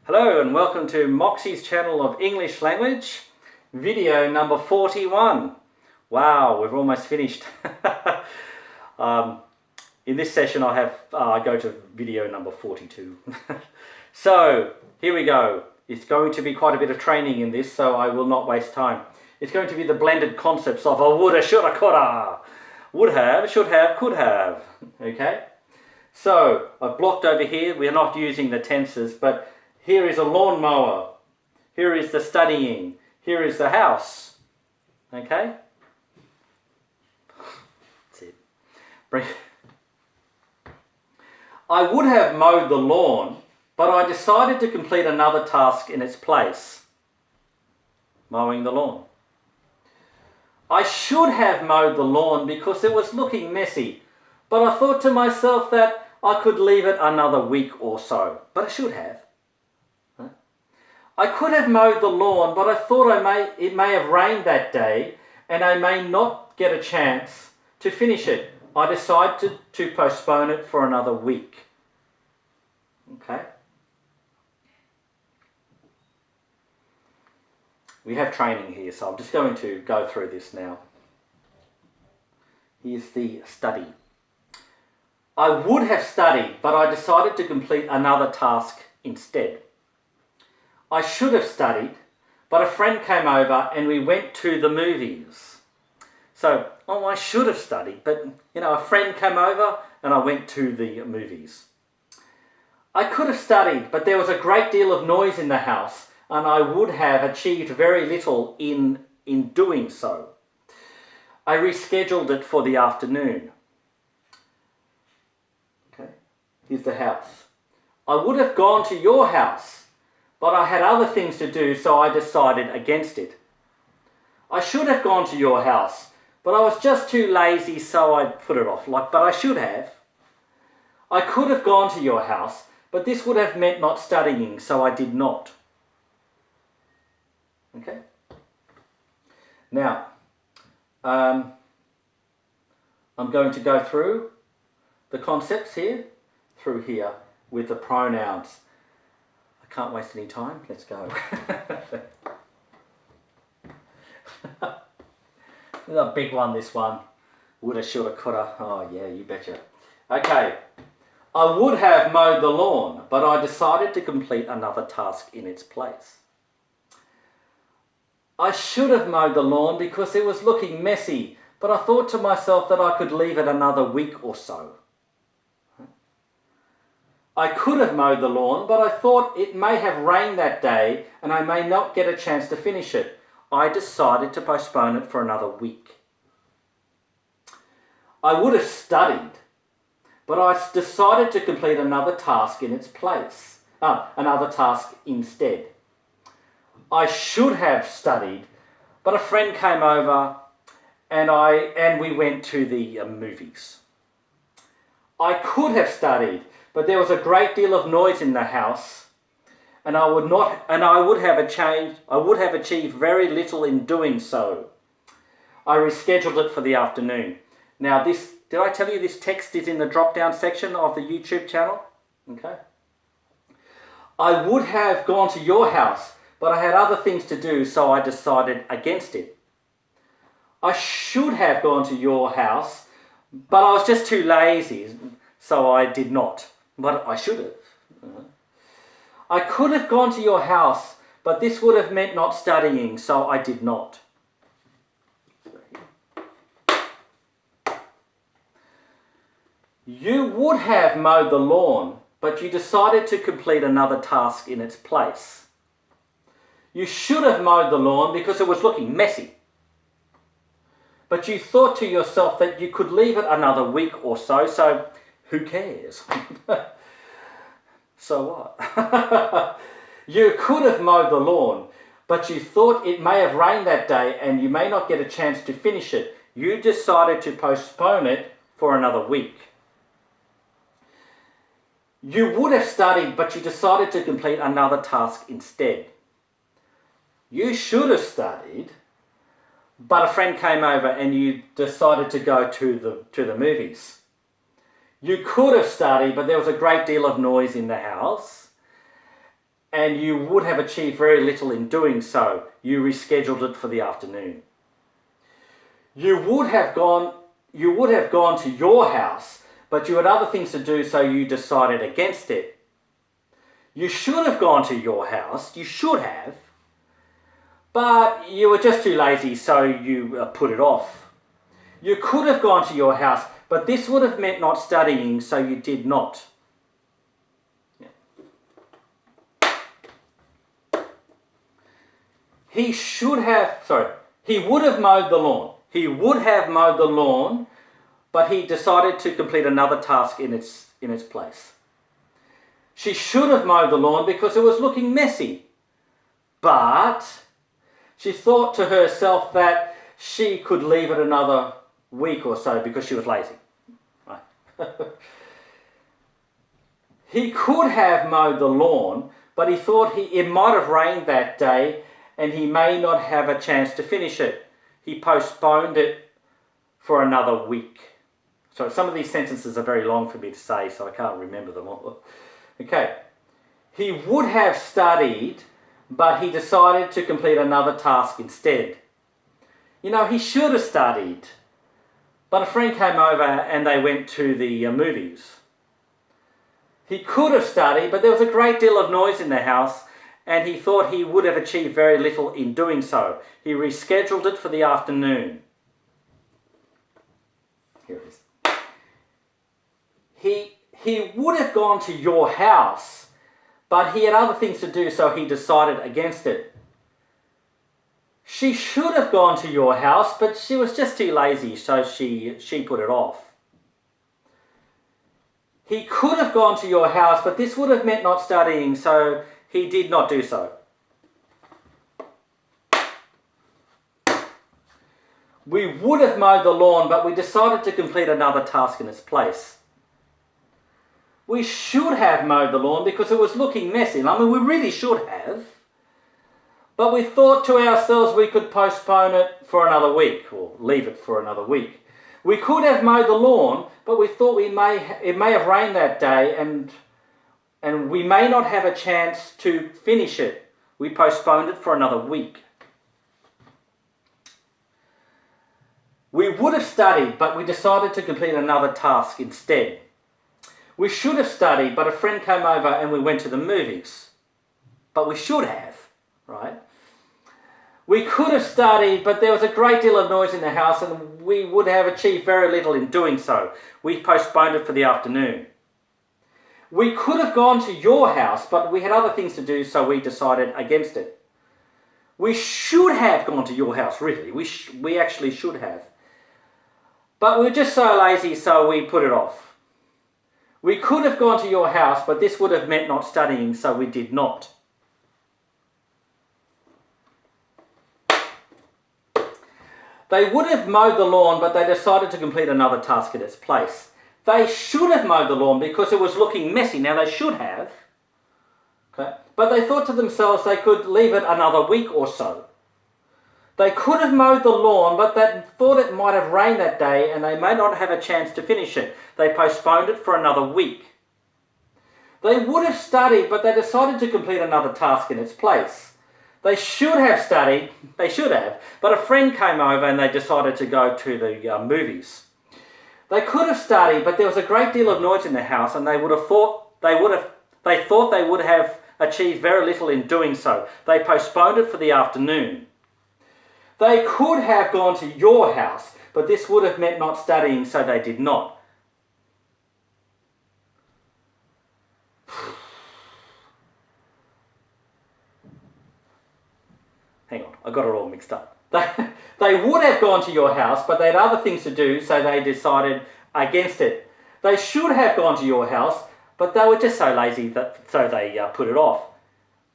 Hello and welcome to Moxie's channel of English language, video number 41. Wow, we've almost finished. In this session I go to video number 42. So here we go. It's going to be quite a bit of training in this, so I will not waste time. It's going to be the blended concepts of a woulda, shoulda, coulda. Would have, should have, could have. Okay? So I've blocked over here. We're not using the tenses, but here is a lawnmower. Here is the studying. Here is the house. Okay? That's it. I would have mowed the lawn, but I decided to complete another task in its place. Mowing the lawn. I should have mowed the lawn because it was looking messy, but I thought to myself that I could leave it another week or so. But I should have. I could have mowed the lawn, but I thought it may have rained that day and I may not get a chance to finish it. I decided to postpone it for another week. Okay? We have training here, so I'm just going to go through this now. Here's the study. I would have studied, but I decided to complete another task instead. I should have studied, but a friend came over and we went to the movies. So, I should have studied, but a friend came over and I went to the movies. I could have studied, but there was a great deal of noise in the house and I would have achieved very little in doing so. I rescheduled it for the afternoon. Okay, here's the house. I would have gone to your house, but I had other things to do, so I decided against it. I should have gone to your house, but I was just too lazy, so I put it off. But I should have. I could have gone to your house, but this would have meant not studying, so I did not. Okay? Now, I'm going to go through the concepts here, through here, with the pronouns. I can't waste any time. Let's go. This is a big one, this one. Woulda, shoulda, coulda. Oh yeah, you betcha. Okay. I would have mowed the lawn, but I decided to complete another task in its place. I should have mowed the lawn because it was looking messy, but I thought to myself that I could leave it another week or so. I could have mowed the lawn, but I thought it may have rained that day and I may not get a chance to finish it. I decided to postpone it for another week. I would have studied, but I decided to complete another task in its place. Another task instead. I should have studied, but a friend came over and we went to the movies. I could have studied, but there was a great deal of noise in the house, and I would have achieved very little in doing so. I rescheduled it for the afternoon. Now did I tell you this text is in the drop-down section of the YouTube channel? Okay. I would have gone to your house, but I had other things to do, so I decided against it. I should have gone to your house, but I was just too lazy, so I did not. But I should have. I could have gone to your house, but this would have meant not studying, so I did not. You would have mowed the lawn, but you decided to complete another task in its place. You should have mowed the lawn because it was looking messy. But you thought to yourself that you could leave it another week or so, so who cares? So what? You could have mowed the lawn, but you thought it may have rained that day and you may not get a chance to finish it. You decided to postpone it for another week. You would have studied, but you decided to complete another task instead. You should have studied, but a friend came over and you decided to go to the movies. You could have studied, but there was a great deal of noise in the house. and you would have achieved very little in doing so. You rescheduled it for the afternoon. You would have gone to your house, but you had other things to do, so you decided against it. You should have gone to your house, you should have, but you were just too lazy, so you put it off. You could have gone to your house, but this would have meant not studying, so you did not. He would have mowed the lawn. He would have mowed the lawn, but he decided to complete another task in its place. She should have mowed the lawn because it was looking messy, but she thought to herself that she could leave it another week or so because she was lazy. Right? He could have mowed the lawn, but he thought it might have rained that day and he may not have a chance to finish it. He postponed it for another week. So some of these sentences are very long for me to say, so I can't remember them all. Okay. He would have studied, but he decided to complete another task instead. You know, he should have studied, but a friend came over and they went to the movies. He could have studied, but there was a great deal of noise in the house, and he thought he would have achieved very little in doing so. He rescheduled it for the afternoon. Here it is. He would have gone to your house, but he had other things to do, so he decided against it. She should have gone to your house, but she was just too lazy, so she put it off. He could have gone to your house, but this would have meant not studying, so he did not do so. We would have mowed the lawn, but we decided to complete another task in its place. We should have mowed the lawn because it was looking messy. I mean, we really should have. But we thought to ourselves we could postpone it for another week, or leave it for another week. We could have mowed the lawn, but we thought it may have rained that day and we may not have a chance to finish it. We postponed it for another week. We would have studied, but we decided to complete another task instead. We should have studied, but a friend came over and we went to the movies. But we should have, right? We could have studied, but there was a great deal of noise in the house and we would have achieved very little in doing so. We postponed it for the afternoon. We could have gone to your house, but we had other things to do, so we decided against it. We should have gone to your house, really. We actually should have. But we were just so lazy, so we put it off. We could have gone to your house, but this would have meant not studying, so we did not. They would have mowed the lawn, but they decided to complete another task in its place. They should have mowed the lawn because it was looking messy. Now, they should have. Okay? But they thought to themselves they could leave it another week or so. They could have mowed the lawn, but they thought it might have rained that day and they may not have a chance to finish it. They postponed it for another week. They would have studied, but they decided to complete another task in its place. They should have studied, but a friend came over and they decided to go to the movies. They could have studied, but there was a great deal of noise in the house and they thought they would have achieved very little in doing so. They postponed it for the afternoon. They could have gone to your house, but this would have meant not studying, so they did not. Hang on, I got it all mixed up. They would have gone to your house, but they had other things to do, so they decided against it. They should have gone to your house, but they were just so lazy, so they put it off.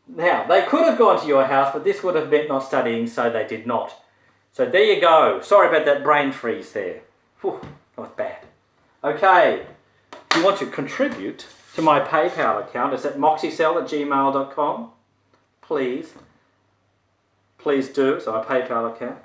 Now, they could have gone to your house, but this would have meant not studying, so they did not. So there you go. Sorry about that brain freeze there. Whew, that was bad. Okay, if you want to contribute to my PayPal account, it's at moxiecell@gmail.com. Please do. So a PayPal account.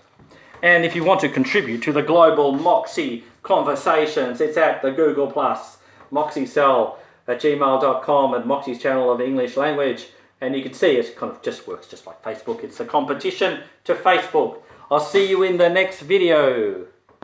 And if you want to contribute to the global Moxie conversations, it's at the Google+, moxiecell@gmail.com, and Moxie's channel of English language. And you can see it kind of just works just like Facebook. It's a competition to Facebook. I'll see you in the next video.